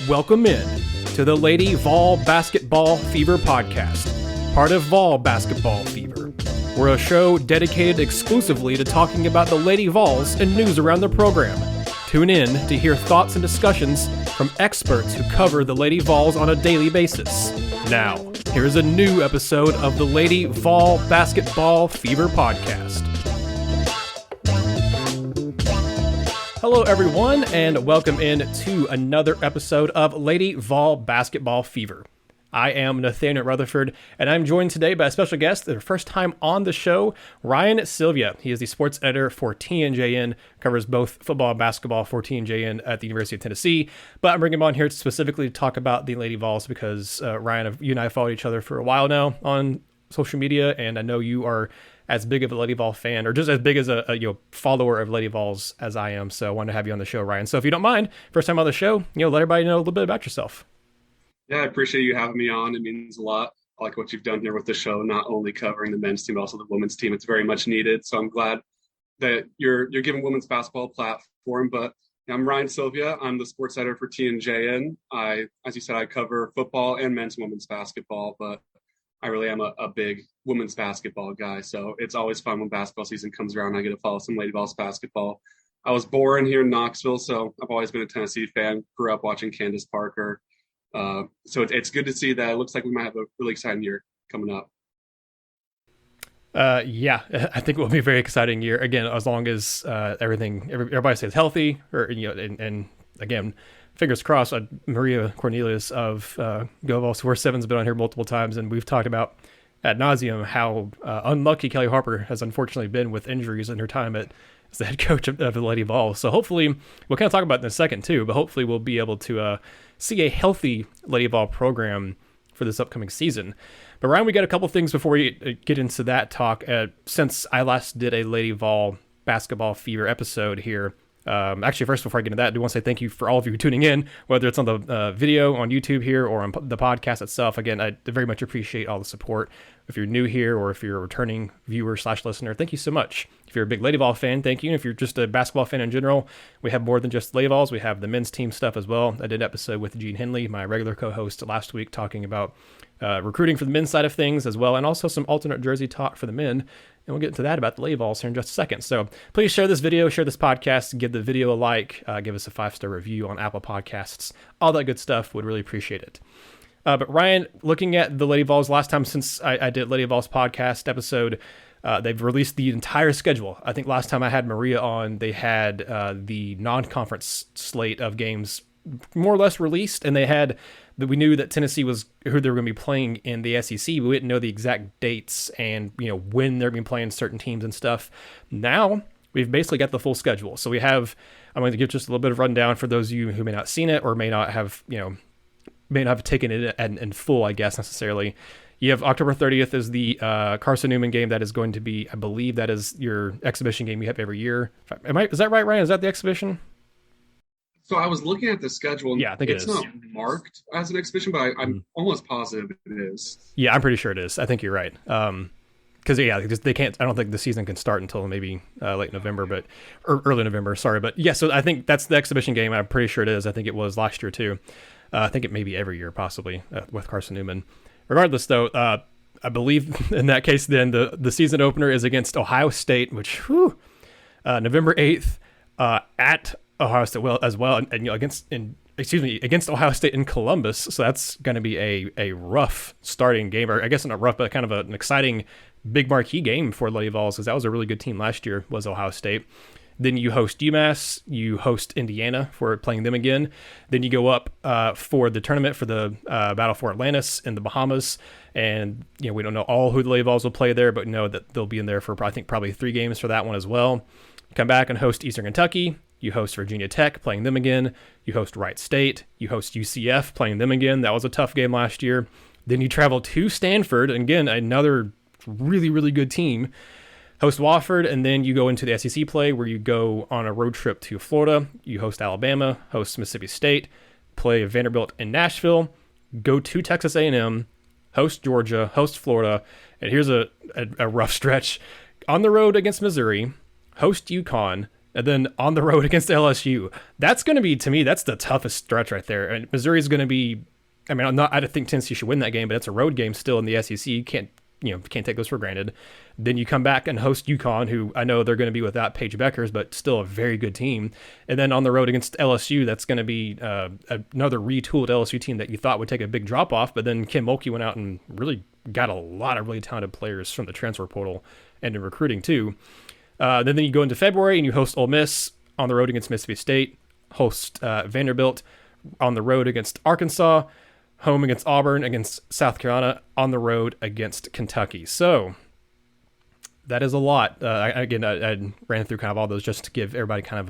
Welcome in to the Lady Vol Basketball Fever podcast, part of Vol Basketball Fever. We're a show dedicated exclusively to talking about the Lady Vols and news around the program. Tune in to hear thoughts and discussions from experts who cover the Lady Vols on a daily basis. Now, here's a new episode of the Lady Vol Basketball Fever podcast. Hello, everyone, and welcome in to another episode of Lady Vol Basketball Fever. I am Nathanael Rutherford, and I'm joined today by a special guest, their first time on the show, Ryan Sylvia. He is the sports editor for TNJN, covers both football and basketball for TNJN at the University of Tennessee. But I'm bringing him on here specifically to talk about the Lady Vols because, Ryan, you and I have followed each other for a while now on social media, and I know you are as big of a Lady Vol fan, or just as big as a follower of Lady Vols as I am. So I wanted to have you on the show, Ryan. So if you don't mind, first time on the show, let everybody know a little bit about yourself. Yeah, I appreciate you having me on. It means a lot. I like what you've done here with the show, not only covering the men's team, but also the women's team. It's very much needed. So I'm glad that you're giving women's basketball a platform. But I'm Ryan Sylvia. I'm the sports editor for TNJN. As you said, I cover football and men's and women's basketball, but I really am a big women's basketball guy. So it's always fun when basketball season comes around. I get to follow some Lady Vols basketball. I was born here in Knoxville, so I've always been a Tennessee fan. Grew up watching Candace Parker. So it's good to see that it looks like we might have a really exciting year coming up. Yeah, I think it will be a very exciting year. Again, as long as everybody stays healthy, and again, fingers crossed. Maria Cornelius of Go Vols 47 has been on here multiple times, and we've talked about ad nauseum how unlucky Kelly Harper has unfortunately been with injuries in her time as the head coach of the Lady Vols. So hopefully, we'll kind of talk about it in a second too, but hopefully we'll be able to see a healthy Lady Vol program for this upcoming season. But Ryan, we got a couple things before we get into that talk. Since I last did a Lady Vol Basketball Fever episode here, actually, first, before I get into that, I do want to say thank you for all of you tuning in, whether it's on the video on YouTube here or on the podcast itself. Again, I very much appreciate all the support. If you're new here or if you're a returning viewer / listener, thank you so much. If you're a big Lady Vol fan, thank you. And if you're just a basketball fan in general, we have more than just Lady Vols. We have the men's team stuff as well. I did an episode with Gene Henley, my regular co-host, last week, talking about recruiting for the men's side of things as well, and also some alternate jersey talk for the men. And we'll get into that about the Lady Vols here in just a second. So please share this video, share this podcast, give the video a like, give us a 5-star review on Apple Podcasts, all that good stuff. Would really appreciate it. But Ryan, looking at the Lady Vols, last time since I did Lady Vols podcast episode, they've released the entire schedule. I think last time I had Maria on, they had the non-conference slate of games more or less released, and we knew that Tennessee was who they were going to be playing in the SEC, but we didn't know the exact dates and when they're going to be playing certain teams and stuff. Now we've basically got the full schedule. So I'm going to give just a little bit of rundown for those of you who may not have seen it or may not have taken it in full, I guess, necessarily. You have October 30th is the Carson Newman game. That is going to be, I believe that is your exhibition game you have every year. Is that right, Ryan? Is that the exhibition? So I was looking at the schedule, and yeah, I think it's not marked as an exhibition, but I'm almost positive it is. Yeah, I'm pretty sure it is. I think you're right. Because they can't. I don't think the season can start until maybe late November, or early November. Sorry, but yeah. So I think that's the exhibition game. I'm pretty sure it is. I think it was last year too. I think it may be every year, possibly with Carson Newman. Regardless, though, I believe in that case, then the season opener is against Ohio State, which November 8th at Ohio State and against Ohio State in Columbus. So that's going to be a rough starting game, or I guess not rough, but kind of an exciting big marquee game for Lady Vols, because that was a really good team last year, was Ohio State. Then you host UMass, you host Indiana for playing them again. Then you go up for the tournament for the Battle for Atlantis in the Bahamas. And we don't know all who the Lady Vols will play there, but know that they'll be in there for I think probably 3 games for that one as well. Come back and host Eastern Kentucky. You host Virginia Tech, playing them again. You host Wright State. You host UCF, playing them again. That was a tough game last year. Then you travel to Stanford, and again, another really, really good team. Host Wofford, and then you go into the SEC play where you go on a road trip to Florida. You host Alabama, host Mississippi State, play Vanderbilt in Nashville, go to Texas A&M, host Georgia, host Florida, and here's a rough stretch. On the road against Missouri, host UConn, and then on the road against LSU. That's going to be, to me, that's the toughest stretch right there. And Missouri's going to be, I mean, I don't think Tennessee should win that game, but it's a road game still in the SEC. You can't take those for granted. Then you come back and host UConn, who I know they're going to be without Paige Beckers, but still a very good team. And then on the road against LSU, that's going to be another retooled LSU team that you thought would take a big drop off, but then Kim Mulkey went out and really got a lot of really talented players from the transfer portal and in recruiting too. Then you go into February and you host Ole Miss on the road against Mississippi State, host Vanderbilt on the road against Arkansas, home against Auburn, against South Carolina, on the road against Kentucky. So that is a lot. I ran through kind of all those just to give everybody kind of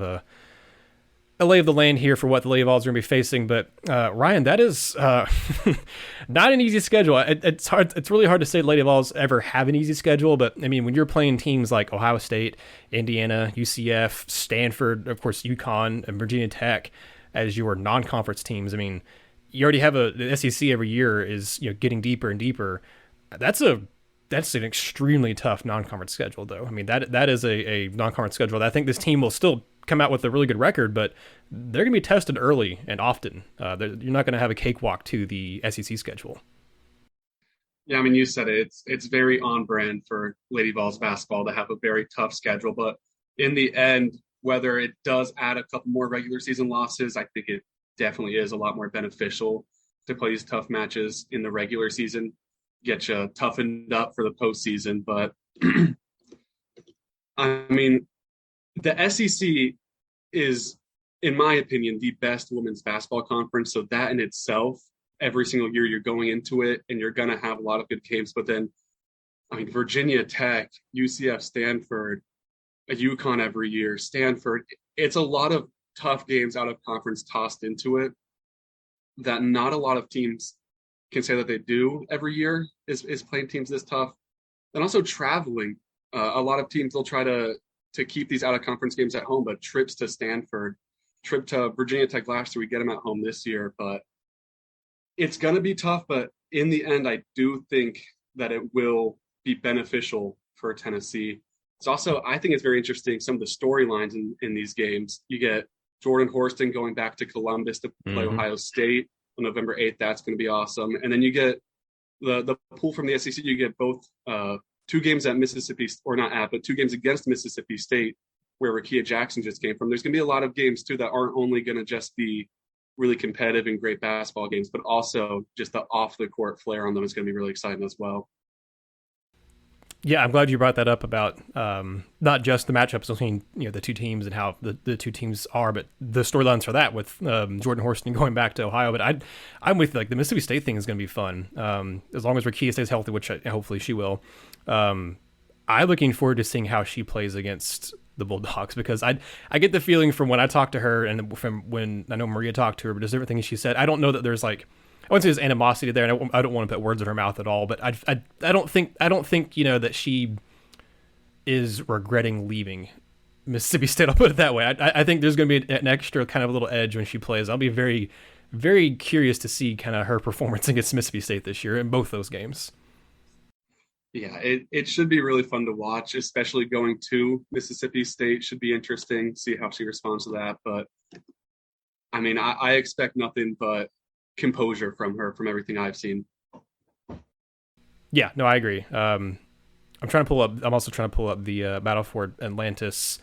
a lay of the land here for what the Lady Vols are going to be facing. But Ryan, that is not an easy schedule. It's hard. It's really hard to say Lady Vols ever have an easy schedule. But I mean, when you're playing teams like Ohio State, Indiana, UCF, Stanford, of course, UConn, and Virginia Tech as your non-conference teams, I mean, you already have the SEC every year is getting deeper and deeper. That's an extremely tough non-conference schedule, though. I mean, that is a non-conference schedule that I think this team will still come out with a really good record, but they're going to be tested early and often. You're not going to have a cakewalk to the SEC schedule. Yeah, I mean, you said it. It's very on brand for Lady Vols basketball to have a very tough schedule, but in the end, whether it does add a couple more regular season losses, I think it definitely is a lot more beneficial to play these tough matches in the regular season, get you toughened up for the postseason. But I mean, the SEC is, in my opinion, the best women's basketball conference. So that in itself, every single year you're going into it and you're going to have a lot of good games. But then, I mean, Virginia Tech, UCF, Stanford, UConn every year, Stanford, it's a lot of tough games out of conference tossed into it that not a lot of teams can say that they do every year is playing teams this tough. And also traveling. A lot of teams, they'll try to keep these out of conference games at home, but trips to Stanford, trip to Virginia Tech last year, we get them at home this year, but it's going to be tough. But in the end, I do think that it will be beneficial for Tennessee. It's also, I think it's very interesting, some of the storylines in these games. You get Jordan Horston going back to Columbus to play Ohio State on November 8th. That's going to be awesome. And then you get the pool from the SEC. You get both 2 games at Mississippi, or not at, but 2 games against Mississippi State, where Rakia Jackson just came from. There's going to be a lot of games, too, that aren't only going to just be really competitive and great basketball games, but also just the off-the-court flair on them is going to be really exciting as well. Yeah, I'm glad you brought that up about not just the matchups between the two teams and how the two teams are, but the storylines for that with Jordan Horston going back to Ohio. But I'm with the Mississippi State thing is going to be fun as long as Rakia stays healthy, which hopefully she will. I'm looking forward to seeing how she plays against the Bulldogs, because I get the feeling from when I talked to her and from when I know Maria talked to her, but just everything she said, I don't know that there's I wouldn't say there's animosity there, and I don't want to put words in her mouth at all. But I don't think that she is regretting leaving Mississippi State. I'll put it that way. I think there's going to be an extra kind of little edge when she plays. I'll be very, very curious to see kind of her performance against Mississippi State this year in both those games. Yeah, it should be really fun to watch, especially going to Mississippi State. Should be interesting, see how she responds to that. But I mean, I expect nothing but composure from her, from everything I've seen. Yeah, no, I agree. I'm also trying to pull up the Battle for Atlantis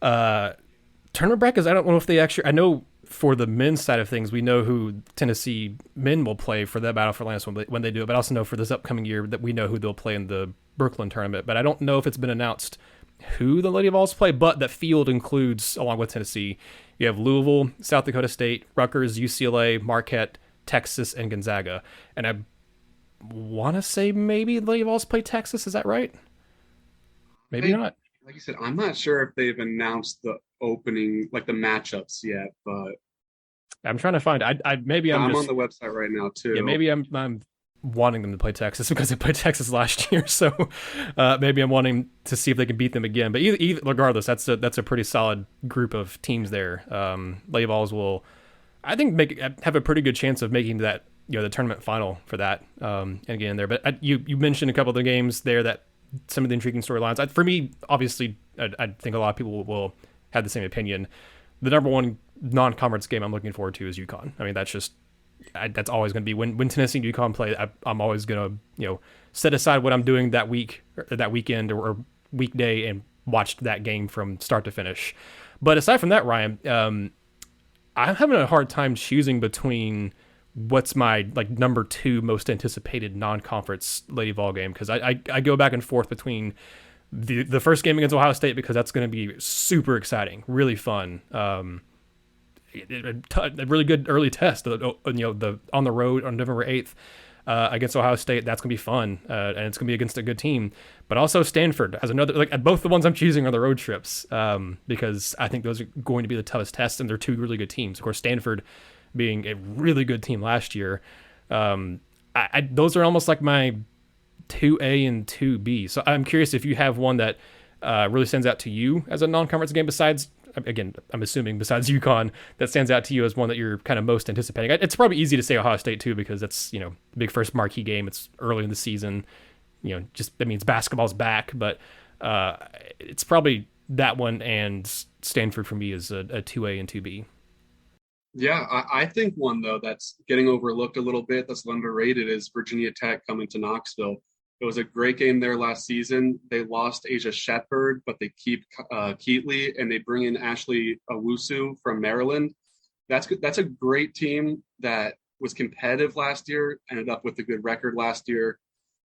tournament brackets. I don't know if they actually, I know for the men's side of things, we know who Tennessee men will play for that Battle for Atlantis when they do it, but I also know for this upcoming year that we know who they'll play in the Brooklyn tournament, but I don't know if it's been announced who the Lady Vols play, but that field includes, along with Tennessee, you have Louisville, South Dakota State, Rutgers, UCLA, Marquette, Texas, and Gonzaga. And I want to say maybe the Lady Vols play Texas. Is that right? Maybe not. Like you said, I'm not sure if they've announced the opening, like the matchups yet, but I'm trying to find. I'm on the website right now too. Yeah, maybe I'm wanting them to play Texas because they played Texas last year, so maybe I'm wanting to see if they can beat them again. But either regardless, that's a pretty solid group of teams there. Lady Vols will, I think, have a pretty good chance of making that the tournament final for that and getting in there. But you mentioned a couple of the games there that some of the intriguing storylines. For me, obviously, I think a lot of people will had the same opinion. The number one non-conference game I'm looking forward to is UConn. I mean, that's always going to be when Tennessee and UConn play. I'm always going to set aside what I'm doing that week, or that weekend, or weekday, and watch that game from start to finish. But aside from that, Ryan, I'm having a hard time choosing between what's my number two most anticipated non-conference Lady Vol game, because I go back and forth between the first game against Ohio State, because that's going to be super exciting, really fun. A really good early test. The on the road on November 8th against Ohio State. That's gonna be fun, and it's gonna be against a good team. But also Stanford has another. Both the ones I'm choosing are the road trips, because I think those are going to be the toughest tests, and they're two really good teams. Of course, Stanford being a really good team last year. Those are almost like my 2A and 2B. So I'm curious if you have one that really stands out to you as a non-conference game, besides, again, I'm assuming besides UConn, that stands out to you as one that you're kind of most anticipating. It's probably easy to say Ohio State too, because that's, the big first marquee game. It's early in the season, just that means basketball's back, but it's probably that one, and Stanford for me is a 2A and 2B. Yeah, I think one though that's getting overlooked a little bit, that's underrated, is Virginia Tech coming to Knoxville. It was a great game there last season. They lost Asia Shepard, but they keep Keatley, and they bring in Ashley Owusu from Maryland. That's a great team that was competitive last year, ended up with a good record last year,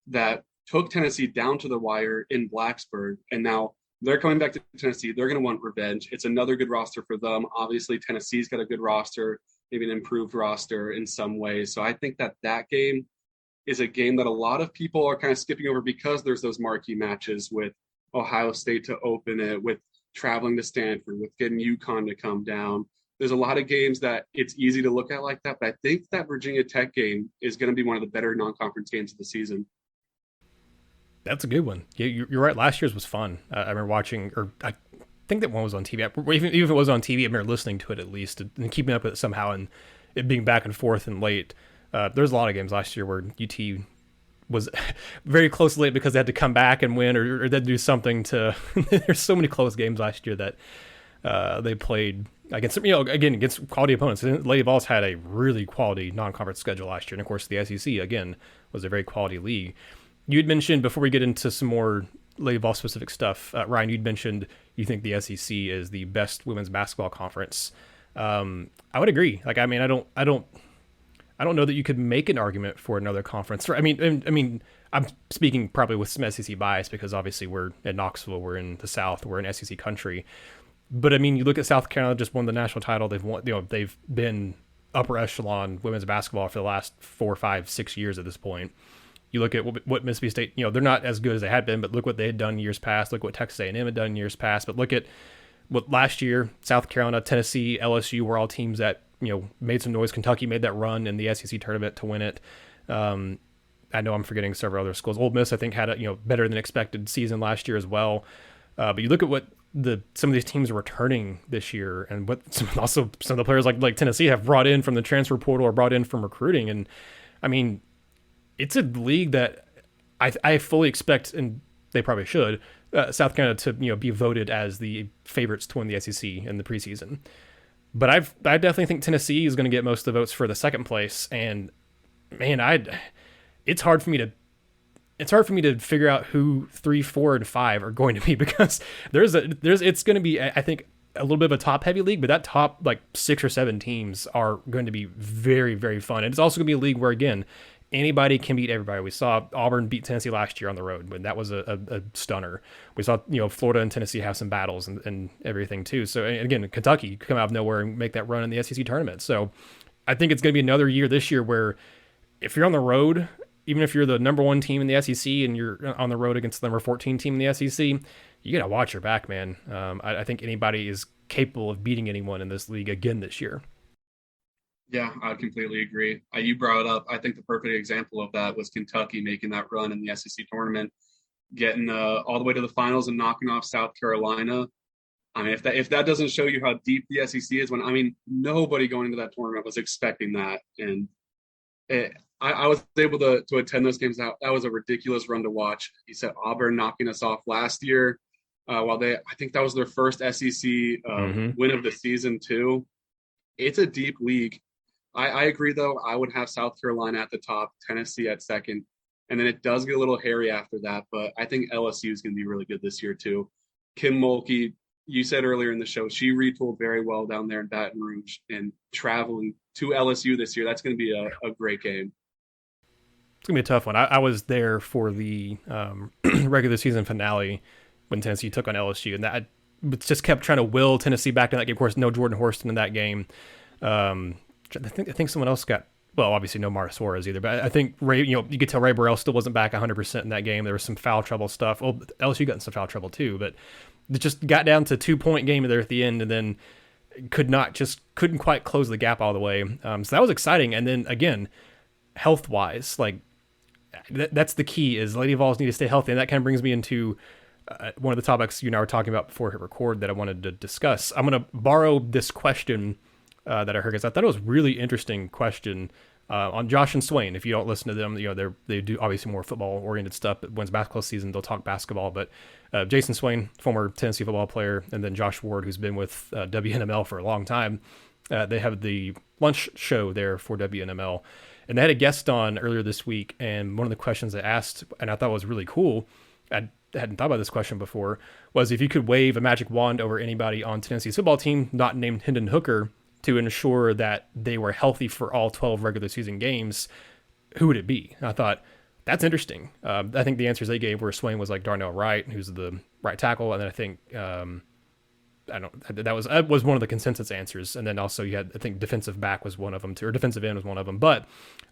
that took Tennessee down to the wire in Blacksburg, and now they're coming back to Tennessee. They're going to want revenge. It's another good roster for them. Obviously, Tennessee's got a good roster, maybe an improved roster in some ways. So I think that game is a game that a lot of people are kind of skipping over, because there's those marquee matches with Ohio State to open it, with traveling to Stanford, with getting UConn to come down. There's a lot of games that it's easy to look at like that, but I think that Virginia Tech game is going to be one of the better non-conference games of the season. That's a good one. Yeah, you're right. Last year's was fun. I remember watching, or I think that one was on TV. Even if it was on TV, I remember listening to it at least, and keeping up with it somehow, and it being back and forth and late. There's a lot of games last year where UT was very close late because they had to come back and win, or they had to do something to. There's so many close games last year that they played against, again, against quality opponents. Lady Vols had a really quality non-conference schedule last year, and of course the SEC again was a very quality league. You'd mentioned, before we get into some more Lady Vol specific stuff, Ryan, you'd mentioned you think the SEC is the best women's basketball conference. I would agree. I don't know that you could make an argument for another conference. I mean, I'm speaking probably with some SEC bias, because obviously we're at Knoxville, we're in the South, we're in SEC country. But I mean, you look at South Carolina, just won the national title. They've won, they've been upper echelon women's basketball for the last 4, 5, 6 years at this point. You look at what Mississippi State, they're not as good as they had been, but look what they had done years past. Look what Texas A&M had done years past. But look at what last year, South Carolina, Tennessee, LSU were all teams that made some noise. Kentucky made that run in the SEC tournament to win it. I know I'm forgetting several other schools. Ole Miss, I think, had a better than expected season last year as well. But you look at what some of these teams are returning this year, and what some of the players like Tennessee have brought in from the transfer portal or brought in from recruiting. And I mean, it's a league that I fully expect, and they probably should, South Carolina to be voted as the favorites to win the SEC in the preseason. But I definitely think Tennessee is going to get most of the votes for the second place. And man, it's hard for me to figure out who 3, 4, and 5 are going to be, because it's going to be, I think, a little bit of a top heavy league, but that top 6 or 7 teams are going to be very, very fun. And it's also going to be a league where, again, anybody can beat everybody. We saw Auburn beat Tennessee last year on the road, but that was a stunner. We saw Florida and Tennessee have some battles and everything too. So again, Kentucky come out of nowhere and make that run in the SEC tournament. So I think it's going to be another year this year where, if you're on the road, even if you're the number 1 team in the SEC and you're on the road against the number 14 team in the SEC, you got to watch your back, man. I think anybody is capable of beating anyone in this league again this year. Yeah, I completely agree. You brought it up. I think the perfect example of that was Kentucky making that run in the SEC tournament, getting all the way to the finals and knocking off South Carolina. I mean, if that doesn't show you how deep the SEC is, nobody going into that tournament was expecting that. And I was able to attend those games. That was a ridiculous run to watch. You said Auburn knocking us off last year. While I think that was their first SEC Hmm. win of the season too. It's a deep league. I agree though. I would have South Carolina at the top, Tennessee at second, and then it does get a little hairy after that. But I think LSU is going to be really good this year too. Kim Mulkey, you said earlier in the show, she retooled very well down there in Baton Rouge, and traveling to LSU this year, that's going to be a great game. It's gonna be a tough one. I was there for the regular season finale when Tennessee took on LSU, and that just kept trying to will Tennessee back to that game. Of course, no Jordan Horston in that game. Um, I think someone else got, well, obviously no Mara Suarez either, but I think Ray, you could tell Ray Burrell still wasn't back 100% in that game. There was some foul trouble stuff. Well, LSU got in some foul trouble too, but it just got down to 2 point game there at the end, and then couldn't quite close the gap all the way. So that was exciting. And then again, health wise, like that's the key is Lady Vols need to stay healthy, and that kind of brings me into one of the topics you and I were talking about before hit record that I wanted to discuss. I'm going to borrow this question that I heard because I thought it was a really interesting question on Josh and Swain. If you don't listen to them, they do obviously more football oriented stuff. But when's basketball season, they'll talk basketball. But Jason Swain, former Tennessee football player, and then Josh Ward, who's been with WNML for a long time. They have the lunch show there for WNML. And they had a guest on earlier this week, and one of the questions they asked, and I thought was really cool, I hadn't thought about this question before, was if you could wave a magic wand over anybody on Tennessee's football team, not named Hendon Hooker, to ensure that they were healthy for all 12 regular season games, who would it be? And I thought, that's interesting. I think the answers they gave were Swain was like Darnell Wright, who's the right tackle, and then I think that was one of the consensus answers, and then also you had, I think, defensive back was one of them too, or defensive end was one of them. But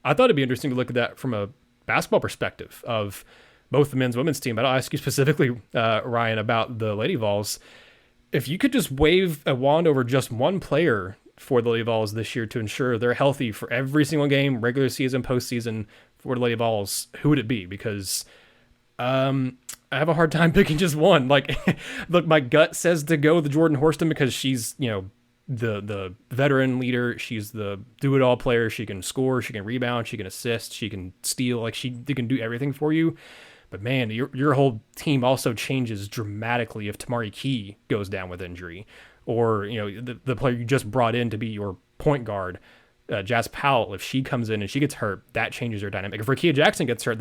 I thought it'd be interesting to look at that from a basketball perspective of both the men's and women's team. But I'll ask you specifically, Ryan, about the Lady Vols. If you could just wave a wand over just one player for the Lady Vols this year to ensure they're healthy for every single game, regular season, postseason for the Lady Vols, who would it be? Because I have a hard time picking just one. Like, look, my gut says to go with Jordan Horston because she's, the veteran leader. She's the do it all player. She can score, she can rebound, she can assist, she can steal. Like she can do everything for you. But man, your whole team also changes dramatically if Tamari Key goes down with injury, or the player you just brought in to be your point guard. Jazz Powell, if she comes in and she gets hurt, that changes her dynamic. If Rakia Jackson gets hurt,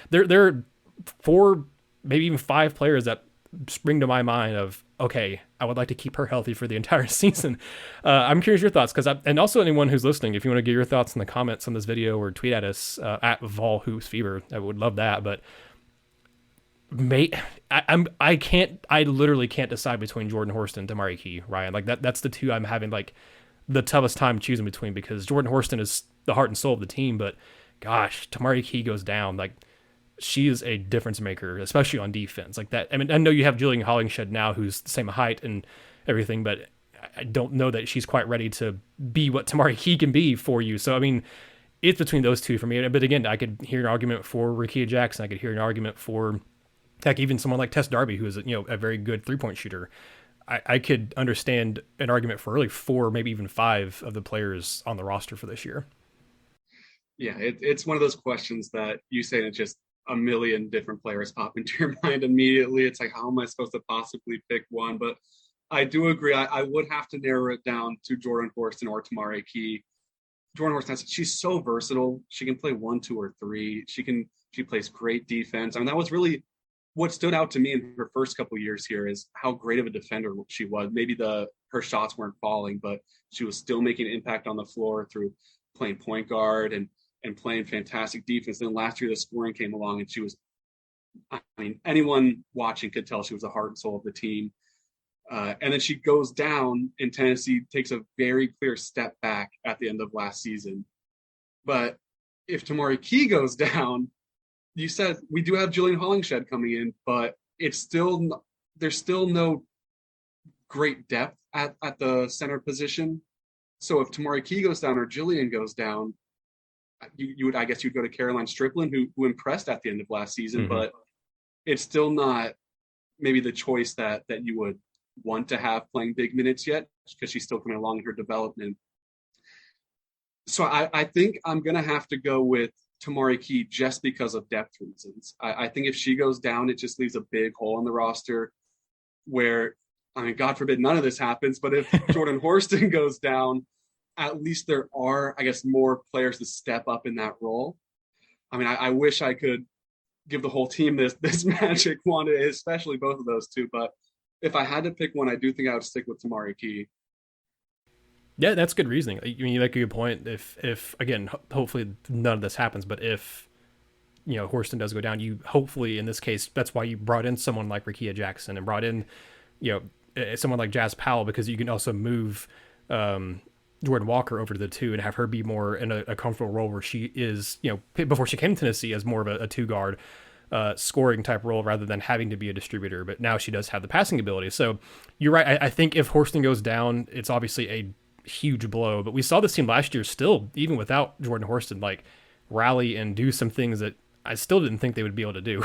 there are 4, maybe even 5 players that spring to my mind of, okay, I would like to keep her healthy for the entire season. I'm curious your thoughts, and also anyone who's listening, if you want to give your thoughts in the comments on this video or tweet at us at Vol Hoops Fever, I would love that. But I literally can't decide between Jordan Horston and Tamari Key, Ryan. Like that's the two I'm having like the toughest time choosing between, because Jordan Horston is the heart and soul of the team, but gosh, Tamari Key goes down, like she is a difference maker, especially on defense. Like that. I mean, I know you have Julian Hollingshed now, who's the same height and everything, but I don't know that she's quite ready to be what Tamari Key can be for you. So I mean, it's between those two for me. But again, I could hear an argument for Rakia Jackson. I could hear an argument for heck, even someone like Tess Darby, who is a very good 3-point shooter. I could understand an argument for really 4, maybe even 5 of the players on the roster for this year. Yeah, it's one of those questions that you say and it's just a million different players pop into your mind immediately. It's like, how am I supposed to possibly pick one? But I do agree. I would have to narrow it down to Jordan Horston or Tamari Key. Jordan Horston, she's so versatile. She can play 1, 2, or 3. She plays great defense. I mean, that was really what stood out to me in her first couple of years here, is how great of a defender she was. Maybe her shots weren't falling, but she was still making an impact on the floor through playing point guard and playing fantastic defense. Then last year the scoring came along and she was, I mean, anyone watching could tell she was the heart and soul of the team. And then she goes down, and Tennessee takes a very clear step back at the end of last season. But if Tamari Key goes down, you said we do have Julian Hollingshed coming in, but there's still no great depth at the center position. So if Tamari Key goes down or Jillian goes down, you would, I guess, you'd go to Caroline Strickland, who impressed at the end of last season, Mm-hmm. but it's still not maybe the choice that you would want to have playing big minutes yet, because she's still coming along in her development. So I think I'm going to have to go with Tamari Key just because of depth reasons. I think if she goes down, it just leaves a big hole in the roster. where, I mean, God forbid none of this happens, but if Jordan Horston goes down, at least there are, I guess, more players to step up in that role. I mean, I wish I could give the whole team this magic wand, especially both of those two. But if I had to pick one, I do think I would stick with Tamari Key. Yeah, that's good reasoning. I mean, you make a good point. If again, hopefully none of this happens, but if Horston does go down, you hopefully in this case that's why you brought in someone like Rakia Jackson and brought in someone like Jazz Powell, because you can also move Jordan Walker over to the two and have her be more in a comfortable role where she is, before she came to Tennessee as more of a two guard scoring type role rather than having to be a distributor. But now she does have the passing ability. So you're right. I think if Horston goes down, it's obviously a huge blow. But we saw this team last year still, even without Jordan Horston, like rally and do some things that I still didn't think they would be able to do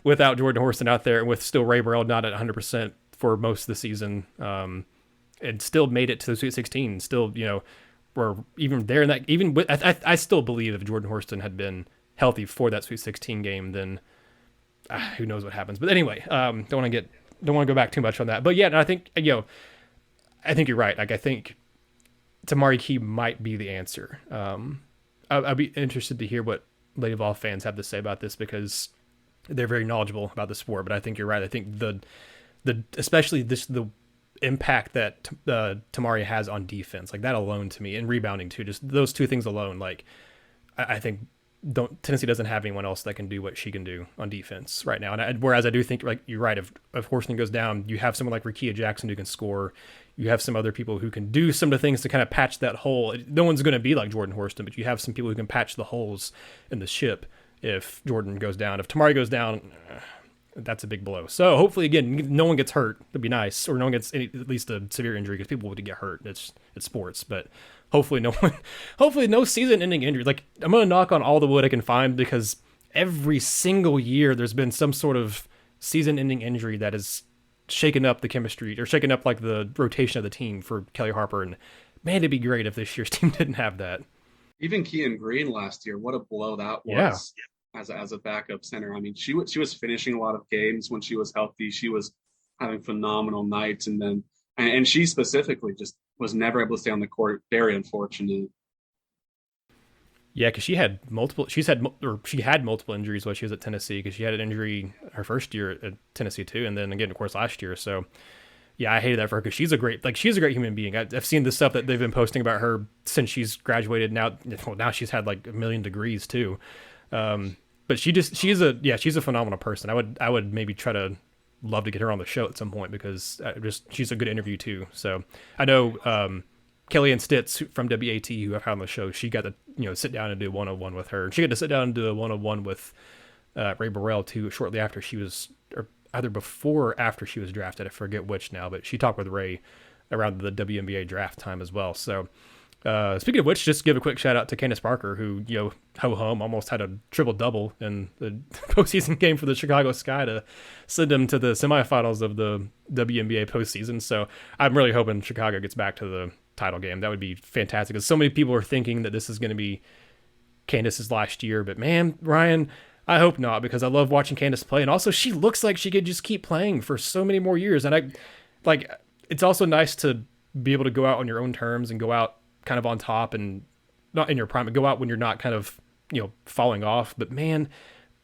without Jordan Horston out there and with still Ray Burrell not at 100% for most of the season. And still made it to the Sweet 16. Still, were even there in that. Even with, I still believe if Jordan Horston had been healthy for that Sweet 16 game, then who knows what happens. But anyway, don't want to go back too much on that. But yeah, I think I think you're right. Like I think Tamari Key might be the answer. I'd be interested to hear what Lady Vol fans have to say about this because they're very knowledgeable about the sport. But I think you're right. I think the especially the impact that Tamari has on defense, like that alone to me, and rebounding too, just those two things alone, like I think Tennessee doesn't have anyone else that can do what she can do on defense right now. And whereas I do think, like you're right, if Horston goes down, you have someone like Rakia Jackson who can score. You have some other people who can do some of the things to kind of patch that hole. No one's going to be like Jordan Horston, but you have some people who can patch the holes in the ship if Jordan goes down. If Tamari goes down, that's a big blow. So hopefully, again, no one gets hurt. It'd be nice, or no one gets at least a severe injury because people would get hurt. It's sports, but hopefully no one. Hopefully, no season-ending injury. Like I'm gonna knock on all the wood I can find because every single year there's been some sort of season-ending injury that has shaken up the chemistry or shaken up like the rotation of the team for Kelly Harper. And man, it'd be great if this year's team didn't have that. Even Kean Green last year, what a blow that was. Yeah. As a backup center. I mean, she was finishing a lot of games when she was healthy. She was having phenomenal nights, and she specifically just was never able to stay on the court. Very unfortunate. Yeah, because she had multiple injuries while she was at Tennessee. Because she had an injury her first year at Tennessee too, and then again, of course, last year. So yeah, I hated that for her because she's a great human being. I've seen the stuff that they've been posting about her since she's graduated. Now she's had like a million degrees too. But she's a phenomenal person. I would maybe try to love to get her on the show at some point because she's a good interview too. So I know Kellyanne Stitz from WAT who I've had on the show. She got to sit down and do a 101 with her. She got to sit down and do a 101 with Ray Burrell too shortly after she was, or either before or after she was drafted. I forget which now, but she talked with Ray around the WNBA draft time as well. So. Speaking of which, just give a quick shout out to Candace Parker, who, ho-hum, almost had a triple-double in the postseason game for the Chicago Sky to send them to the semifinals of the WNBA postseason. So I'm really hoping Chicago gets back to the title game. That would be fantastic because so many people are thinking that this is going to be Candace's last year. But man, Ryan, I hope not because I love watching Candace play. And also she looks like she could just keep playing for so many more years. And it's also nice to be able to go out on your own terms and go out kind of on top and not in your prime, but go out when you're not kind of, falling off. But man,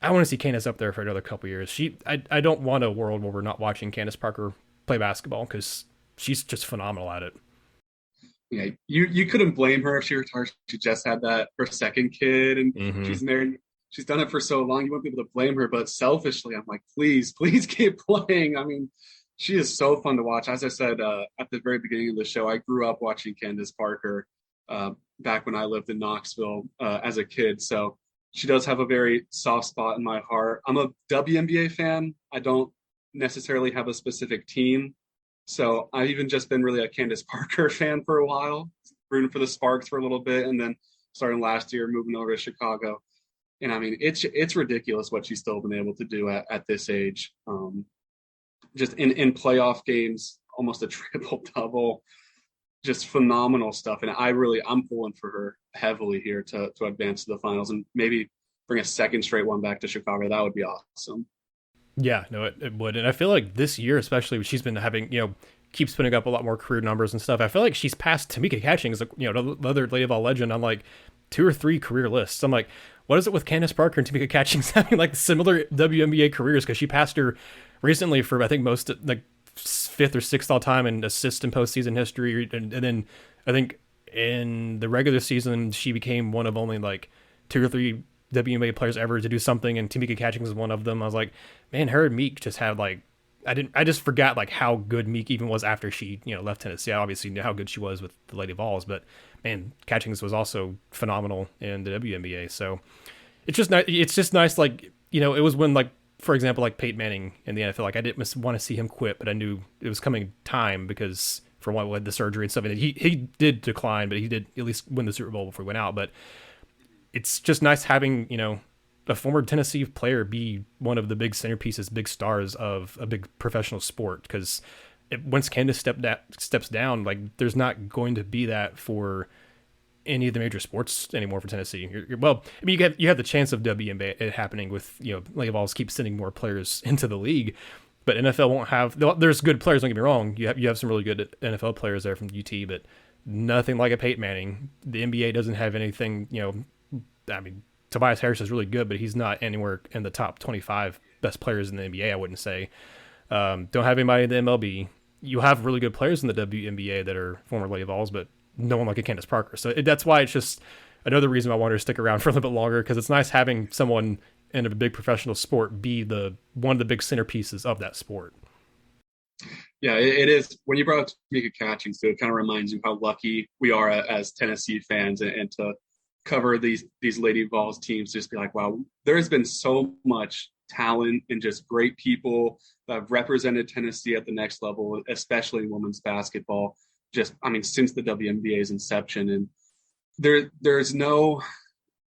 I want to see Candace up there for another couple years. I don't want a world where we're not watching Candace Parker play basketball because she's just phenomenal at it. Yeah, you couldn't blame her if she retired. She just had her second kid and she's married. She's done it for so long. You wouldn't be able to blame her, but selfishly, I'm like, please keep playing. I mean, she is so fun to watch. As I said at the very beginning of the show, I grew up watching Candace Parker back when I lived in Knoxville as a kid. So she does have a very soft spot in my heart. I'm a WNBA fan. I don't necessarily have a specific team. So I've even just been really a Candace Parker fan for a while, rooting for the Sparks for a little bit, and then starting last year, moving over to Chicago. And I mean, it's ridiculous what she's still been able to do at this age. Just in playoff games, almost a triple double, just phenomenal stuff. And I'm pulling for her heavily here to advance to the finals and maybe bring a second straight one back to Chicago. That would be awesome. Yeah, no, it would. And I feel like this year, especially, she's been having, keeps putting up a lot more career numbers and stuff. I feel like she's passed Tamika Catchings, like, the other Lady of All legend, on like two or three career lists. I'm like, what is it with Candace Parker and Tamika Catchings having like similar WNBA careers? Because she passed her recently for, I think, most like fifth or sixth all time in assist and postseason history. And then I think in the regular season, she became one of only like two or three WNBA players ever to do something, and Tamika Catchings was one of them. I was like, man, her and Meek just had like, I just forgot like how good Meek even was after she left Tennessee. I obviously knew how good she was with the Lady Vols, but man, Catchings was also phenomenal in the WNBA. So it's just nice. It's just nice, like it was when, like, for example, like Peyton Manning in the NFL. Like, I didn't want to see him quit, but I knew it was coming time because for what with the surgery and stuff, and he did decline, but he did at least win the Super Bowl before he went out. But it's just nice having a former Tennessee player be one of the big centerpieces, big stars of a big professional sport. Because once Candace steps down, like, there's not going to be that for any of the major sports anymore for Tennessee. Well, I mean, you have the chance of WNBA it happening with Lady Vols keep sending more players into the league, but NFL won't have. There's good players. Don't get me wrong. You have some really good NFL players there from UT, but nothing like a Peyton Manning. The NBA doesn't have anything. I mean, Tobias Harris is really good, but he's not anywhere in the top 25 best players in the NBA. I wouldn't say. Don't have anybody in the MLB. You have really good players in the WNBA that are former Lady Vols, but no one like a Candace Parker. So that's why it's just another reason I wanted to stick around for a little bit longer, because it's nice having someone in a big professional sport be the one of the big centerpieces of that sport. Yeah, it is. When you brought up Tamika Catchings, so it kind of reminds you how lucky we are as Tennessee fans, and to cover these Lady Vols teams, just be like, wow, there has been so much talent and just great people that have represented Tennessee at the next level, especially in women's basketball. Just, I mean, since the WNBA's inception, and there's no,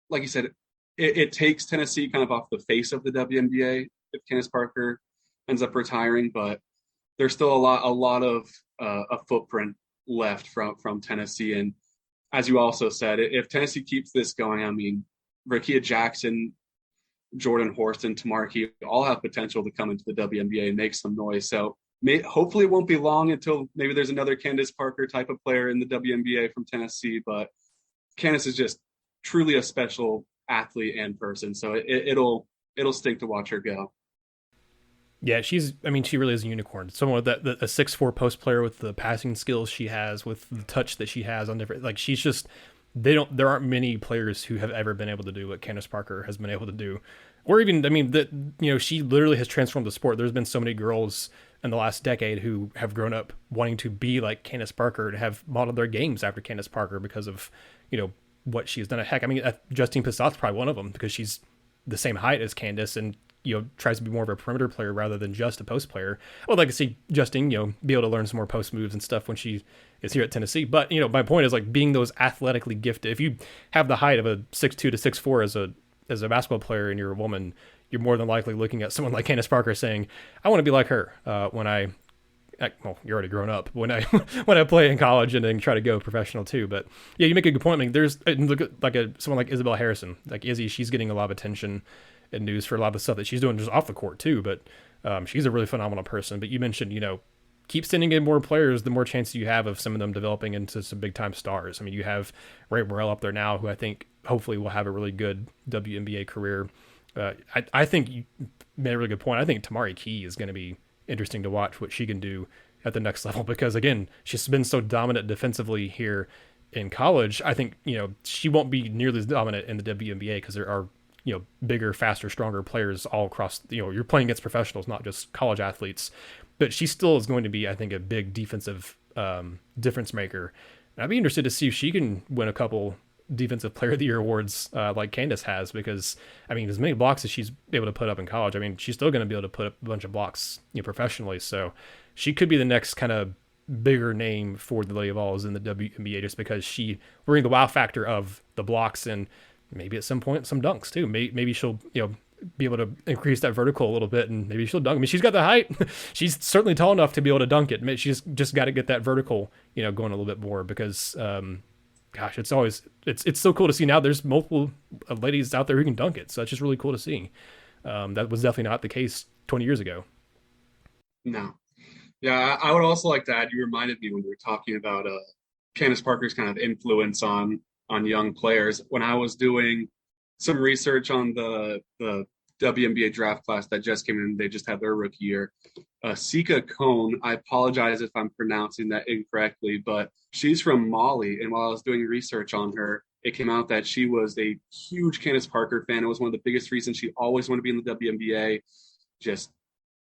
like you said, it takes Tennessee kind of off the face of the WNBA if Candace Parker ends up retiring, but there's still a lot of a footprint left from Tennessee. And as you also said, if Tennessee keeps this going, I mean, Rakia Jackson, Jordan Horston, Tamarki all have potential to come into the WNBA and make some noise. So hopefully it won't be long until maybe there's another Candace Parker type of player in the WNBA from Tennessee. But Candace is just truly a special athlete and person. So it'll stink to watch her go. Yeah, I mean, she really is a unicorn. Someone with a 6'4" post player with the passing skills she has, with the touch that she has on different, like, she's just, there aren't many players who have ever been able to do what Candace Parker has been able to do. Or even, I mean, she literally has transformed the sport. There's been so many girls in the last decade who have grown up wanting to be like Candace Parker and have modeled their games after Candace Parker because of, what she's done. Heck, I mean, Justine Pisot's probably one of them, because she's the same height as Candace and tries to be more of a perimeter player rather than just a post player. I would like to see Justine, be able to learn some more post moves and stuff when she is here at Tennessee. But, my point is, like, being those athletically gifted, if you have the height of a 6'2" to 6'4" as a basketball player and you're a woman, you're more than likely looking at someone like Candace Parker saying, I want to be like her well, you're already grown up when I when I play in college and then try to go professional too. But yeah, you make a good point. I mean, there's look at like someone like Isabel Harrison, like Izzy. She's getting a lot of attention and news for a lot of the stuff that she's doing just off the court too. But she's a really phenomenal person. But you mentioned, keep sending in more players, the more chance you have of some of them developing into some big time stars. I mean, you have Ray Burrell up there now, who I think hopefully will have a really good WNBA career. I think you made a really good point. I think Tamari Key is going to be interesting to watch what she can do at the next level, because again, she's been so dominant defensively here in college. I think, she won't be nearly as dominant in the WNBA because there are, bigger, faster, stronger players all across, you're playing against professionals, not just college athletes, but she still is going to be, I think, a big defensive difference maker. And I'd be interested to see if she can win a couple defensive player of the year awards like Candace has, because I mean, as many blocks as she's able to put up in college, I mean, she's still going to be able to put up a bunch of blocks professionally. So she could be the next kind of bigger name for the Lady Vols in the WNBA, just because she bring the wow factor of the blocks and maybe at some point some dunks too. Maybe she'll be able to increase that vertical a little bit, and maybe she'll dunk. I mean, she's got the height. She's certainly tall enough to be able to dunk it. She's just got to get that vertical going a little bit more, because gosh, it's so cool to see now. There's multiple ladies out there who can dunk it, so that's just really cool to see. That was definitely not the case 20 years ago. No. Yeah, I would also like to add, you reminded me when we were talking about Candace Parker's kind of influence on young players. When I was doing some research on the WNBA draft class that just came in, they just had their rookie year. Sika Cone, I apologize if I'm pronouncing that incorrectly, but she's from Mali. And while I was doing research on her, it came out that she was a huge Candace Parker fan. It was one of the biggest reasons she always wanted to be in the WNBA. Just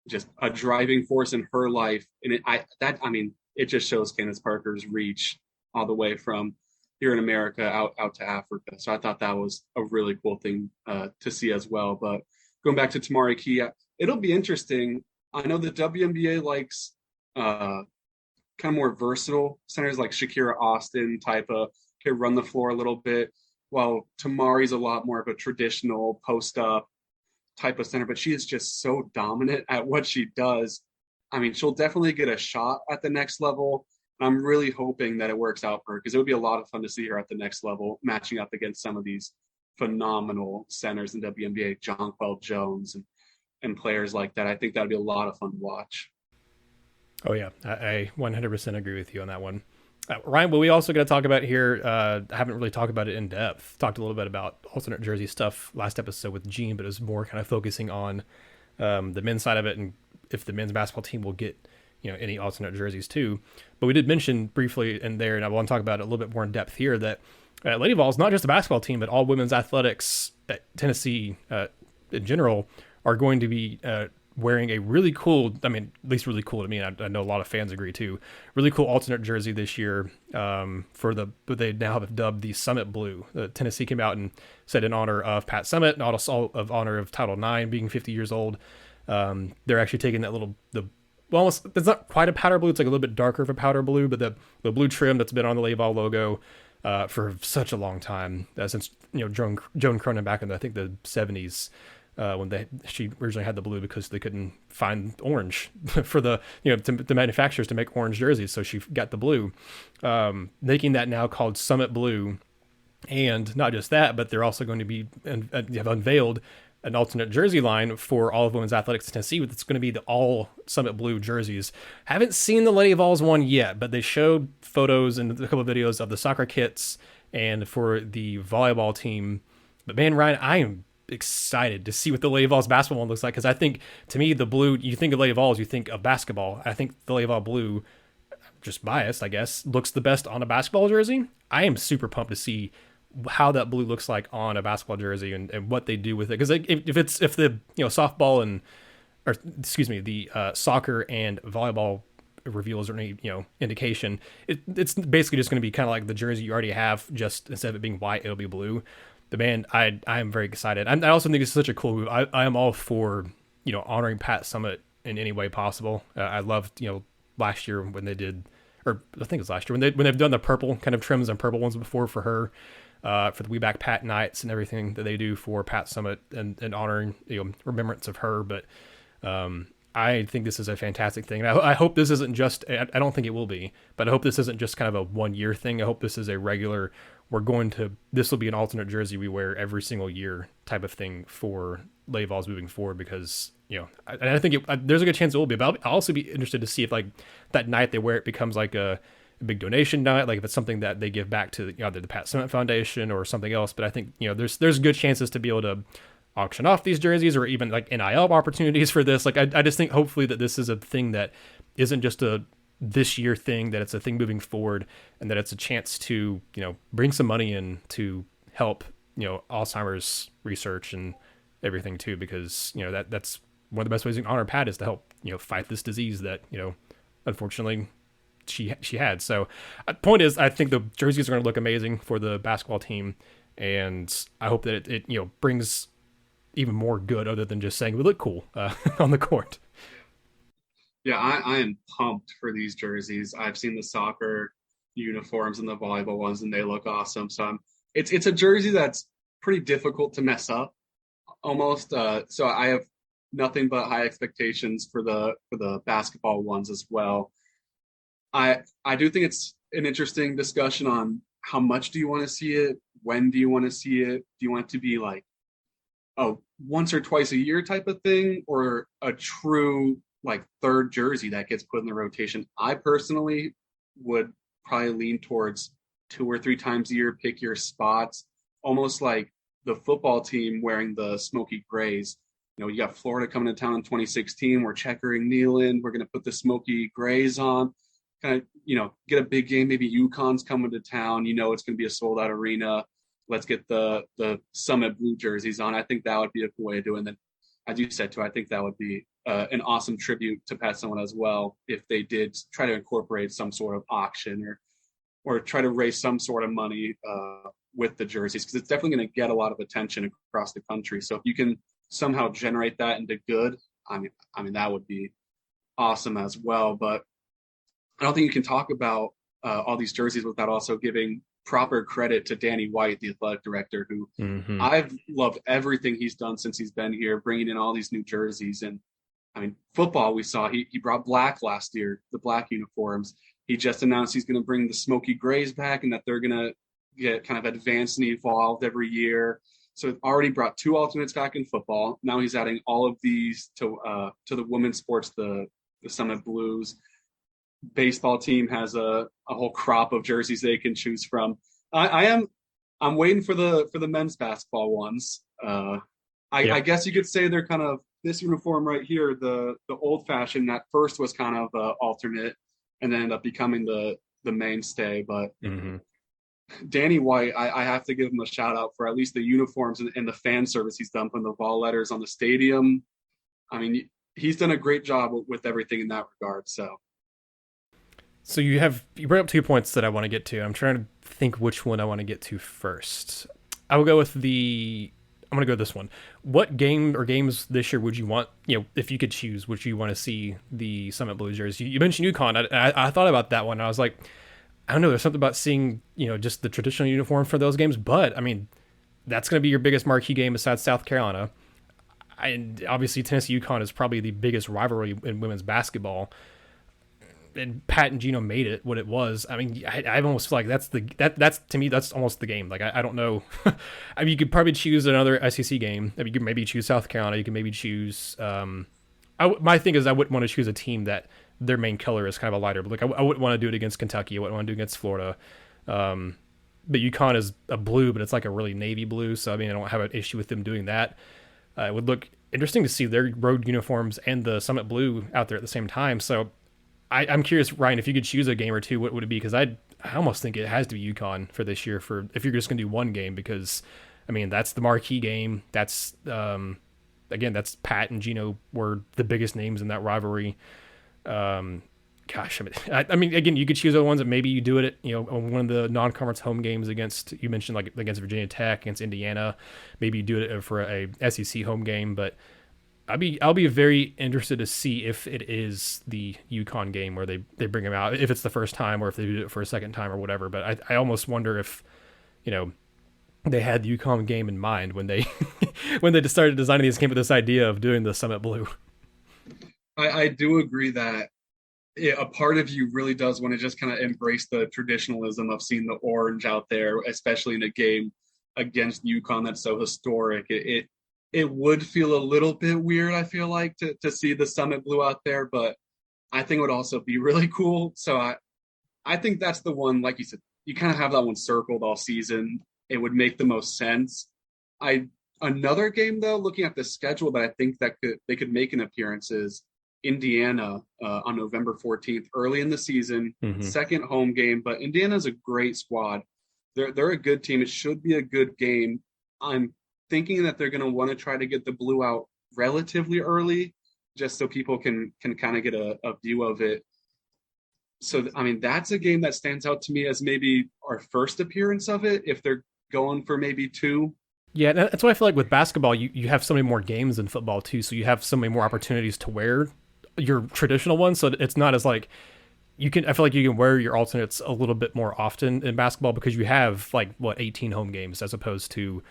just a driving force in her life. And I mean, it just shows Candace Parker's reach all the way from here in America out to Africa. So I thought that was a really cool thing to see as well. But going back to Tamari Key, it'll be interesting. I know the WNBA likes kind of more versatile centers like Shakira Austin type of can run the floor a little bit, while Tamari's a lot more of a traditional post up type of center, but she is just so dominant at what she does. I mean, she'll definitely get a shot at the next level. I'm really hoping that it works out for her because it would be a lot of fun to see her at the next level, matching up against some of these phenomenal centers in WNBA, Jonquel Jones and players like that. I think that would be a lot of fun to watch. Oh yeah, I 100% agree with you on that one. Ryan, what we also going to talk about here, I haven't really talked about it in depth. Talked a little bit about alternate jersey stuff last episode with Gene, but it was more kind of focusing on the men's side of it and if the men's basketball team will get any alternate jerseys too. But we did mention briefly in there, and I want to talk about it a little bit more in depth here, that Lady Vols, not just a basketball team, but all women's athletics at Tennessee in general are going to be wearing a really cool, I mean, at least really cool to me, and I know a lot of fans agree too, really cool alternate what they now have dubbed the Summitt Blue. Tennessee came out and said in honor of Pat Summitt and also of honor of Title IX being 50 years old, they're actually taking that almost, it's not quite a powder blue, it's like a little bit darker of a powder blue, but the blue trim that's been on the Lady Vol logo for such a long time, since Joan Cronin back in I think the 70s, when she originally had the blue because they couldn't find orange for the manufacturers to make orange jerseys, so she got the blue, making that now called Summitt Blue. And not just that, but they're also going to be have unveiled an alternate jersey line for all of women's athletics in Tennessee. It's going to be the all Summitt Blue jerseys. Haven't seen the Lady Vols one yet, but they showed photos and a couple of videos of the soccer kits and for the volleyball team. But man, Ryan, I am excited to see what the Lady Vols basketball one looks like, because I think, to me, the blue, you think of Lady Vols, you think of basketball. I think the Lady Vol blue, just biased, I guess, looks the best on a basketball jersey. I am super pumped to see how that blue looks like on a basketball jersey and what they do with it. Because if the softball and, or excuse me, the soccer and volleyball reveals or any indication, it's basically just going to be kind of like the jersey you already have, just instead of it being white, it'll be blue. The man, I am very excited. I also think it's such a cool move. I am all for honoring Pat Summitt in any way possible. I loved last year when they did, or I think it was last year when they've done the purple kind of trims and purple ones before for her, for the We Back Pat nights and everything that they do for Pat Summitt and honoring remembrance of her. But I think this is a fantastic thing. And I hope this isn't just, I don't think it will be, but I hope this isn't just kind of a 1 year thing. I hope this is a regular, this will be an alternate jersey we wear every single year type of thing for Lady Vols moving forward, because, I think there's a good chance it will be, but I'll also be interested to see if like that night they wear it becomes like a big donation night, like if it's something that they give back to either the Pat Summitt Foundation or something else. But I think, there's good chances to be able to auction off these jerseys or even like NIL opportunities for this. Like I just think hopefully that this is a thing that isn't just a this year thing, that it's a thing moving forward, and that it's a chance to bring some money in to help Alzheimer's research and everything too, because that's one of the best ways you can honor Pat is to help fight this disease that unfortunately she had. So point is, I think the jerseys are going to look amazing for the basketball team, and I hope that it brings even more good other than just saying we look cool on the court. Yeah, I am pumped for these jerseys. I've seen the soccer uniforms and the volleyball ones, and they look awesome. So it's a jersey that's pretty difficult to mess up, almost. So I have nothing but high expectations for the basketball ones as well. I do think it's an interesting discussion on how much do you want to see it, when do you want to see it, do you want it to be like a once or twice a year type of thing, or a true like third jersey that gets put in the rotation. I personally would probably lean towards 2 or 3 times a year, pick your spots, almost like the football team wearing the smoky grays. You got Florida coming to town in 2016. We're checkering Neyland. We're going to put the smoky grays on. Kind of, get a big game. Maybe UConn's coming to town. It's going to be a sold out arena. Let's get the Summitt Blue jerseys on. I think that would be a cool way to do it. And then, as you said too, I think that would be an awesome tribute to Pat Summitt as well if they did try to incorporate some sort of auction or try to raise some sort of money with the jerseys, because it's definitely going to get a lot of attention across the country. So if you can somehow generate that into good, I mean that would be awesome as well. But I don't think you can talk about all these jerseys without also giving proper credit to Danny White, the athletic director, who Mm-hmm. I've loved everything he's done since he's been here, bringing in all these new jerseys. And I mean, football, we saw he brought black last year, the black uniforms. He just announced he's going to bring the smoky grays back and that they're going to get kind of advanced and evolved every year. So it already brought 2 alternates back in football. Now he's adding all of these to the women's sports, the Summitt Blues. Baseball team has a whole crop of jerseys they can choose from. I'm waiting for the men's basketball ones. I Yep. guess you could say they're kind of this uniform right here, the old fashioned that first was kind of alternate and then ended up becoming the mainstay. But Mm-hmm. Danny White, I have to give him a shout out for at least the uniforms and the fan service he's done, putting the Vol letters on the stadium. I mean, he's done a great job with everything in that regard. So So you brought up 2 points that I want to get to. I'm trying to think which one I want to get to first. I will go with I'm gonna go with this one. What game or games this year would you want? If you could choose, would you want to see the Summitt Blue jerseys? You mentioned UConn. I thought about that one. I was like, I don't know. There's something about seeing just the traditional uniform for those games. But I mean, that's gonna be your biggest marquee game besides South Carolina. And obviously Tennessee UConn is probably the biggest rivalry in women's basketball. And Pat and Gino made it what it was. I mean, I almost feel like that's to me that's almost the game. Like I don't know. I mean, you could probably choose another SEC game. I mean, you could maybe choose South Carolina. You can maybe choose. My thing is I wouldn't want to choose a team that their main color is kind of a lighter. But like I wouldn't want to do it against Kentucky. I wouldn't want to do it against Florida. But UConn is a blue, but it's like a really navy blue. So I mean, I don't have an issue with them doing that. It would look interesting to see their road uniforms and the Summitt Blue out there at the same time. So I'm curious, Ryan, if you could choose a game or two, what would it be? Because I almost think it has to be UConn for this year. For if you're just going to do one game, because I mean that's the marquee game. That's again, that's Pat and Gino were the biggest names in that rivalry. Gosh, I mean, again, you could choose other ones that maybe you do it, on one of the non-conference home games against. You mentioned like against Virginia Tech, against Indiana. Maybe you do it for a SEC home game, but I'll be very interested to see if it is the UConn game where they bring him out, if it's the first time or if they do it for a second time or whatever. But I almost wonder if they had the UConn game in mind when they when they started designing these, came with this idea of doing the Summitt Blue. I do agree that a part of you really does want to just kind of embrace the traditionalism of seeing the orange out there, especially in a game against UConn that's so historic. It would feel a little bit weird, I feel like, to see the Summitt Blue out there, but I think it would also be really cool. So I think that's the one, like you said, you kind of have that one circled all season. It would make the most sense. I Another game though, looking at the schedule that I think that they could make an appearance is Indiana on November 14th, early in the season, Mm-hmm. second home game. But Indiana's a great squad. They're a good team. It should be a good game. I'm thinking that they're going to want to try to get the blue out relatively early, just so people can kind of get a view of it. So I mean, that's a game that stands out to me as maybe our first appearance of it. If they're going for maybe two. Yeah, that's why I feel like with basketball, you have so many more games than football too, so you have so many more opportunities to wear your traditional ones. So it's not as like you can. I feel like you can wear your alternates a little bit more often in basketball because you have like 18 home games as opposed to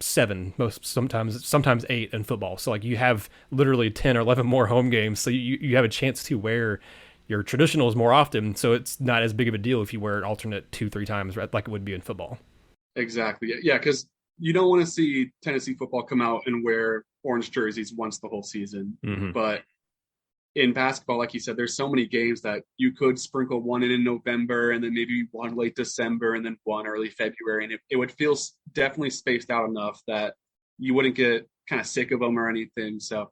seven, sometimes eight in football. So like you have literally 10 or 11 more home games, so you have a chance to wear your traditionals more often. So it's not as big of a deal if you wear an alternate 2-3 times, right, like it would be in football. Exactly. Yeah, because you don't want to see Tennessee football come out and wear orange jerseys once the whole season. Hmm. But in basketball, like you said, there's so many games that you could sprinkle one in November and then maybe one late December and then one early February. And it would feel definitely spaced out enough that you wouldn't get kind of sick of them or anything. So,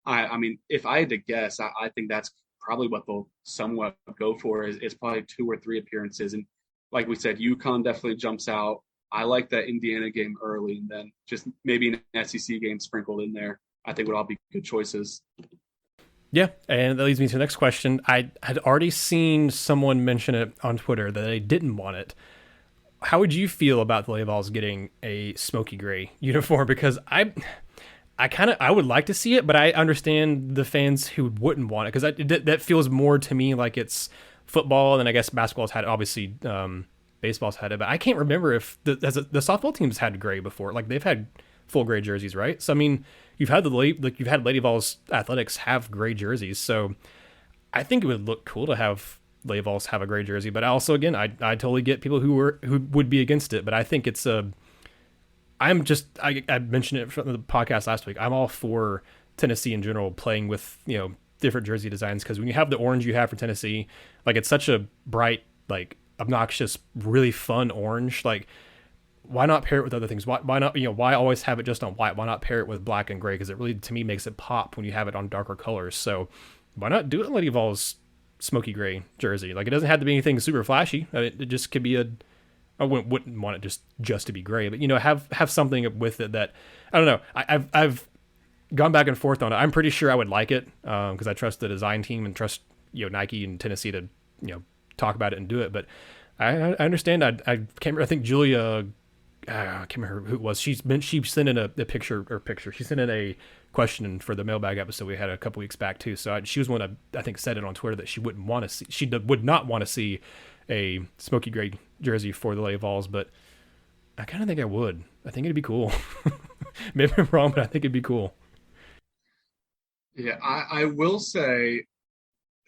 I mean, if I had to guess, I think that's probably what they'll somewhat go for is probably 2 or 3 appearances. And like we said, UConn definitely jumps out. I like that Indiana game early and then just maybe an SEC game sprinkled in there. I think would all be good choices. Yeah, and that leads me to the next question. I had already seen someone mention it on Twitter that they didn't want it. How would you feel about the Lady Vols getting a smoky gray uniform? Because I would like to see it, but I understand the fans who wouldn't want it because that feels more to me like it's football, and I guess basketball's had it, obviously baseball's had it, but I can't remember if the softball teams had gray before. Like they've had full gray jerseys, right? So I mean, you've had Lady Vols athletics have gray jerseys, so I think it would look cool to have Lady Vols have a gray jersey. But also, again, I totally get people who would be against it, but I think it's a I mentioned it from the podcast last week. I'm all for Tennessee in general playing with different jersey designs because when you have the orange you have for Tennessee, like it's such a bright, like obnoxious, really fun orange. Like why not pair it with other things? Why not why always have it just on white? Why not pair it with black and gray? Because it really to me makes it pop when you have it on darker colors. So why not do it in Lady Vols smoky gray jersey? Like it doesn't have to be anything super flashy. It just could be I wouldn't want it just to be gray, but have something with it that I don't know. I've gone back and forth on it. I'm pretty sure I would like it because I trust the design team and trust Nike and Tennessee to talk about it and do it. But I understand. I can't remember. I think Julia. I can't remember who it was. She sent in a picture. She sent in a question for the mailbag episode we had a couple weeks back too. So she was one I think said it on Twitter that she wouldn't want to see. She would not want to see a smoky gray jersey for the Lady Vols, but I kind of think I would. I think it'd be cool. Maybe I'm wrong, but I think it'd be cool. Yeah, I will say,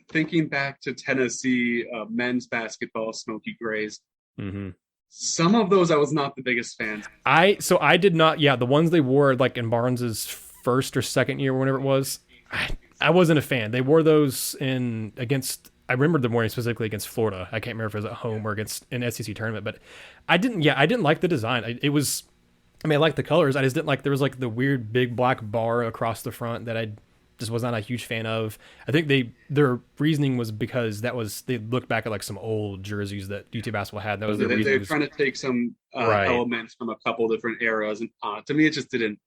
thinking back to Tennessee men's basketball smoky grays, Mm-hmm. some of those I was not the biggest fan. I did not. Yeah, the ones they wore like in Barnes's first or second year, whenever it was, I wasn't a fan. They wore those against. I remember them wearing specifically against Florida. I can't remember if it was at home or against an SEC tournament, but I didn't. Yeah, I didn't like the design. It was. I mean, I liked the colors. I just didn't like there was like the weird big black bar across the front that I just was not a huge fan of. I think their reasoning was because they looked back at like some old jerseys that UT basketball had. That was their reasoning. They're trying to take some Right. elements from a couple different eras, and to me, it just didn't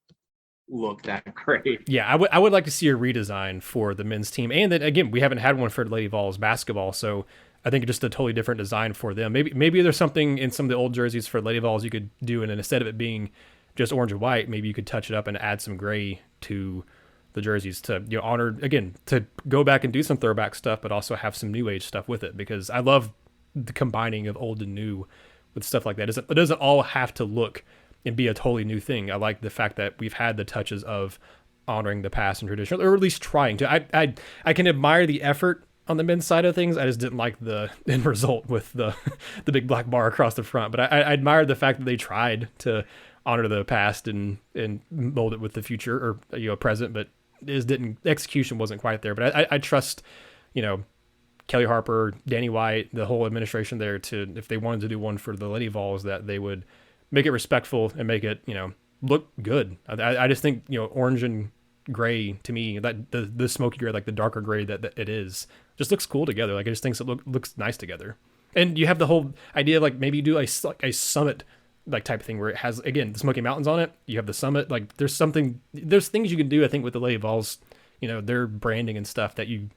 look that great. Yeah, I would like to see a redesign for the men's team, and then again, we haven't had one for Lady Vols basketball, so I think just a totally different design for them. Maybe there's something in some of the old jerseys for Lady Vols you could do, and instead of it being just orange and white, maybe you could touch it up and add some gray to the jerseys to honor again to go back and do some throwback stuff, but also have some new age stuff with it because I love the combining of old and new with stuff like that. It doesn't all have to look and be a totally new thing. I like the fact that we've had the touches of honoring the past and tradition, or at least trying to. I can admire the effort on the men's side of things. I just didn't like the end result with the big black bar across the front. But I admire the fact that they tried to honor the past and mold it with the future or present, but execution wasn't quite there. But I trust Kelly Harper, Danny White, the whole administration there to if they wanted to do one for the Lady Vols that they would make it respectful and make it look good. I just think orange and gray to me, that the smoky gray, like the darker gray that it is, just looks cool together. Like I just think it looks nice together. And you have the whole idea of like maybe do a summit like type of thing where it has again the Smoky Mountains on it. You have the summit. Like there's things you can do I think with the Lady Vols, their branding and stuff that you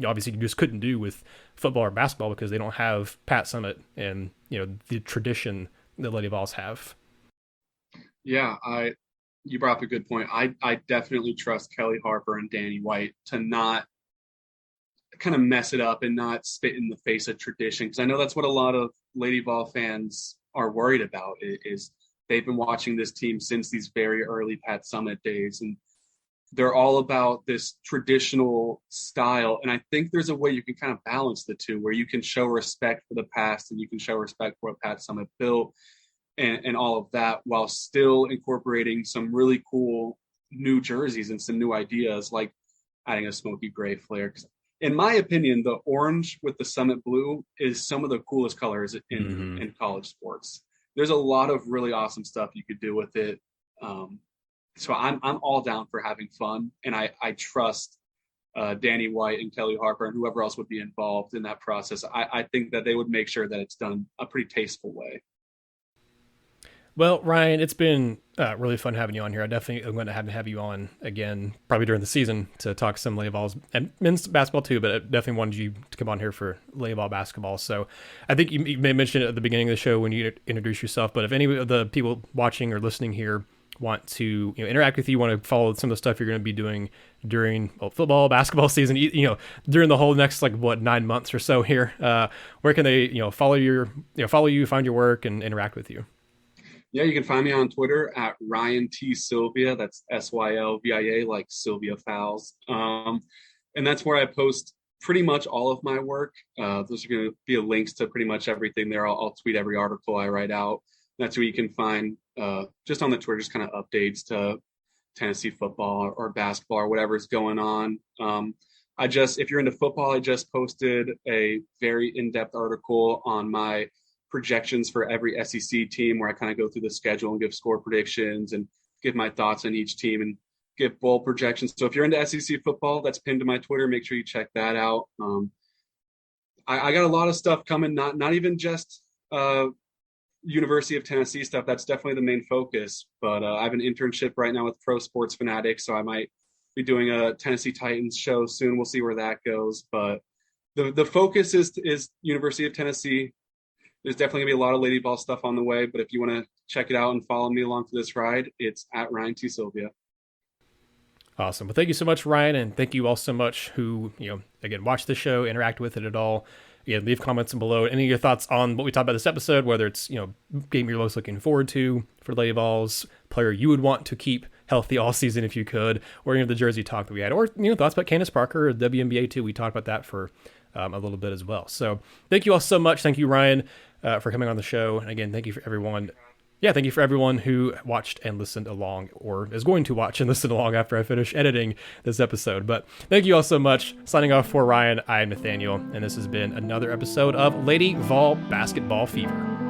obviously just couldn't do with football or basketball because they don't have Pat Summit and the tradition the Lady Vols have. Yeah, you brought up a good point. I definitely trust Kelly Harper and Danny White to not kind of mess it up and not spit in the face of tradition because I know that's what a lot of Lady Vol fans are worried about is they've been watching this team since these very early Pat Summit days and they're all about this traditional style. And I think there's a way you can kind of balance the two where you can show respect for the past and you can show respect for what Pat Summit built and all of that, while still incorporating some really cool new jerseys and some new ideas, like adding a smoky gray flare. 'Cause in my opinion, the orange with the Summitt Blue is some of the coolest colors in college sports. There's a lot of really awesome stuff you could do with it. So I'm all down for having fun, and I trust Danny White and Kelly Harper and whoever else would be involved in that process. I think that they would make sure that it's done a pretty tasteful way. Well, Ryan, it's been really fun having you on here. I definitely am going to have you on again, probably during the season, to talk some Lady Vols and men's basketball too. But I definitely wanted you to come on here for Lady Vol basketball. So I think you may mention it at the beginning of the show when you introduce yourself. But if any of the people watching or listening here want to interact with you, want to follow some of the stuff you're going to be doing during football, basketball season, during the whole next 9 months or so here, where can they follow you, find your work, and interact with you? Yeah, you can find me on Twitter at Ryan T. Sylvia. That's Sylvia, like Sylvia Fowles. And that's where I post pretty much all of my work. Those are going to be links to pretty much everything there. I'll tweet every article I write out. That's where you can find, just on the Twitter, just kind of updates to Tennessee football or basketball or whatever's going on. If you're into football, I just posted a very in-depth article on my projections for every SEC team, where I kind of go through the schedule and give score predictions and give my thoughts on each team and give bowl projections. So if you're into SEC football, that's pinned to my Twitter. Make sure you check that out. I got a lot of stuff coming, not even just University of Tennessee stuff. That's definitely the main focus. But I have an internship right now with Pro Sports Fanatics, so I might be doing a Tennessee Titans show soon. We'll see where that goes. But the focus is University of Tennessee. There's definitely gonna be a lot of Lady Vol stuff on the way, but if you want to check it out and follow me along for this ride, it's at Ryan T. Sylvia. Awesome. Well, thank you so much, Ryan, and thank you all so much who, again, watch the show, interact with it at all. Yeah, leave comments below. Any of your thoughts on what we talked about this episode, whether it's, game you're most looking forward to for Lady Vols, player you would want to keep healthy all season if you could, or the jersey talk that we had, or, thoughts about Candace Parker or WNBA too. We talked about that for a little bit as well. So thank you all so much. Thank you, Ryan, for coming on the show. And again, thank you for everyone. Yeah, thank you for everyone who watched and listened along, or is going to watch and listen along after I finish editing this episode. But thank you all so much. Signing off for Ryan, I'm Nathaniel, and this has been another episode of Lady Vol Basketball Fever.